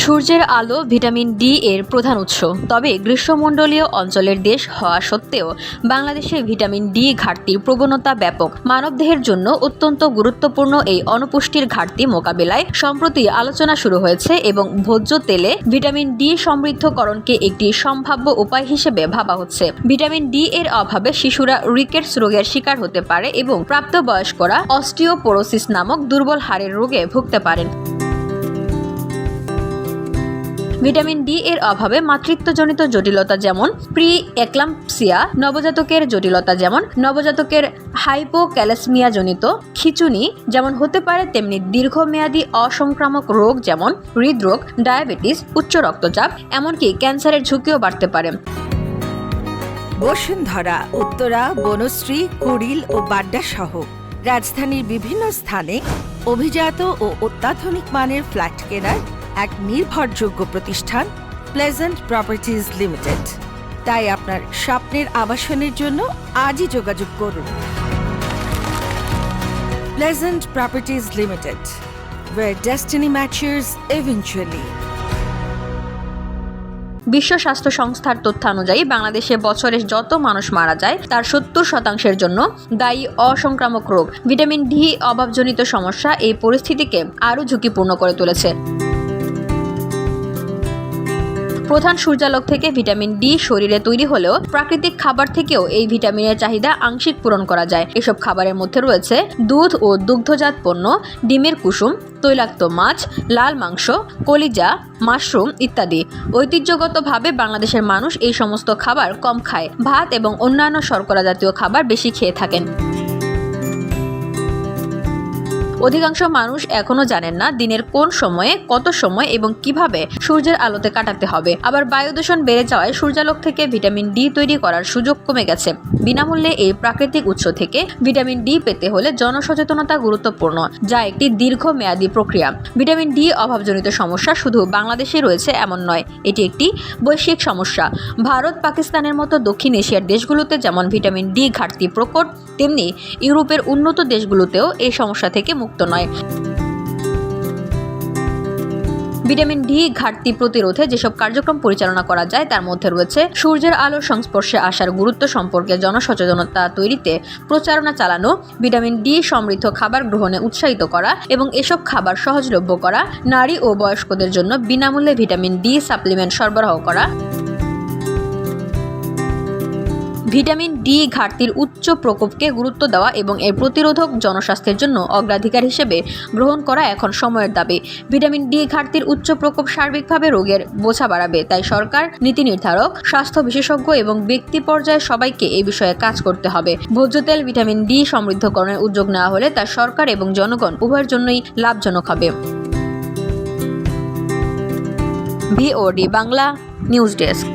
সূর্যের আলো vitamin D এর প্রধান উৎস। তবে গ্রীষ্মমণ্ডলীয় অঞ্চলের দেশ হওয়া সত্ত্বেও বাংলাদেশে ভিটামিন ডি ঘাটতির প্রবণতা ব্যাপক। মানবদেহের জন্য অত্যন্ত গুরুত্বপূর্ণ এই অনুপুষ্টির ঘাটতি মোকাবেলায় সম্প্রতি আলোচনা শুরু হয়েছে এবং ভোজ্য তেলে ভিটামিন ডি সমৃদ্ধকরণকে একটি সম্ভাব্য উপায় হিসেবে ভাবা হচ্ছে। ভিটামিন ডি এর অভাবে শিশুরা রিকেটস রোগের শিকার হতে পারে এবং প্রাপ্তবয়স্করা অস্টিওপোরোসিস নামক দুর্বল হাড়ের রোগে ভুগতে পারেন। ভিটামিন ডি এর অভাবে মাতৃত্বজনিত জটিলতা যেমন প্রি এক্লাম্পসিয়া, নবজাতকের জটিলতা যেমন নবজাতকের হাইপোক্যালাসমিয়া জনিত খিঁচুনি যেমন হতে পারে, তেমনি দীর্ঘমেয়াদী অসংক্রামক রোগ যেমন হৃদরোগ, ডায়াবেটিস, উচ্চ রক্তচাপ, এমনকি ক্যান্সারের ঝুঁকিও বাড়তে পারে। বসুন্ধরা, উত্তরা, বনশ্রী, কুড়িল ও বাড্ডা সহ রাজধানীর বিভিন্ন স্থানে অভিজাত ও অত্যাধুনিক মানের ফ্ল্যাট কেনার এক নির্ভরযোগ্য প্রতিষ্ঠান প্লেজেন্ট প্রপার্টিজ লিমিটেড। তাই আপনার স্বপ্নের আবাসনের জন্য আজই যোগাযোগ করুন। Pleasant properties limited, where destiny matches eventually। বিশ্ব স্বাস্থ্য সংস্থার তথ্যানুযায়ী বাংলাদেশে বছরে যত মানুষ মারা যায় তার 70% জন্য দায়ী অসংক্রামক রোগ। ভিটামিন ডি অভাবজনিত সমস্যা এই পরিস্থিতিকে আরও ঝুঁকিপূর্ণ করে তুলেছে। প্রধান সূর্যালোক থেকে ভিটামিন ডি শরীরে তৈরি হলেও প্রাকৃতিক খাবার থেকেও এই ভিটামিনের চাহিদা আংশিক পূরণ করা যায়। এসব খাবারের মধ্যে রয়েছে দুধ ও দুগ্ধজাত পণ্য, ডিমের কুসুম, তৈলাক্ত মাছ, লাল মাংস, কলিজা, মাশরুম ইত্যাদি। ঐতিহ্যগতভাবে বাংলাদেশের মানুষ এই সমস্ত খাবার কম খায়, ভাত এবং অন্যান্য শর্করা জাতীয় খাবার বেশি খেয়ে থাকেন। অধিকাংশ মানুষ এখনো জানেন না দিনের কোন সময়ে, কত সময় এবং কিভাবে সূর্যের আলোতে কাটাতে হবে। আবার বায়ু দূষণ বেড়ে যাওয়ায় সূর্যালোক থেকে ভিটামিন ডি তৈরি করার সুযোগ কমে গেছে। বিনামূল্যে এই প্রাকৃতিক উৎস থেকে ভিটামিন ডি পেতে হলে জনসচেতনতা গুরুত্বপূর্ণ, যা একটি দীর্ঘমেয়াদী প্রক্রিয়া। ভিটামিন ডি অভাবজনিত সমস্যা শুধু বাংলাদেশে রয়েছে এমন নয়, এটি একটি বৈশ্বিক সমস্যা। ভারত, পাকিস্তানের মতো দক্ষিণ এশিয়ার দেশগুলোতে যেমন ভিটামিন ডি ঘাটতি প্রকট, তেমনি ইউরোপের উন্নত দেশগুলোতেও এই সমস্যা থেকে মুক্ত নয়। ভিটামিন ডি ঘাটতি প্রতিরোধে যেসব কার্যক্রম পরিচালনা করা যায় তার মধ্যে রয়েছে সূর্যের আলোর সংস্পর্শে আসার গুরুত্ব সম্পর্কে জনসচেতনতা তৈরিতে প্রচারণা চালানো, ভিটামিন ডি সমৃদ্ধ খাবার গ্রহণে উৎসাহিত করা এবং এসব খাবার সহজলভ্য করা, নারী ও বয়স্কদের জন্য বিনামূল্যে ভিটামিন ডি সাপ্লিমেন্ট সরবরাহ করা। ভিটামিন ডি ঘাটতির উচ্চ প্রকোপকে গুরুত্ব দেওয়া এবং এর প্রতিরোধক জনস্বাস্থ্যের জন্য অগ্রাধিকার হিসেবে গ্রহণ করা এখন সময়ের দাবি। ভিটামিন ডি ঘাটতির উচ্চ প্রকোপ সার্বিকভাবে রোগের বোঝা বাড়াবে, তাই সরকার, নীতি নির্ধারক, স্বাস্থ্য বিশেষজ্ঞ এবং ব্যক্তি পর্যায়ে সবাইকে এই বিষয়ে কাজ করতে হবে। ভোজ্য তেল ভিটামিন ডি সমৃদ্ধকরণের উদ্যোগ নেওয়া হলে তা সরকার এবং জনগণ উভয়ের জন্যই লাভজনক হবে। VOD Bangla news desk.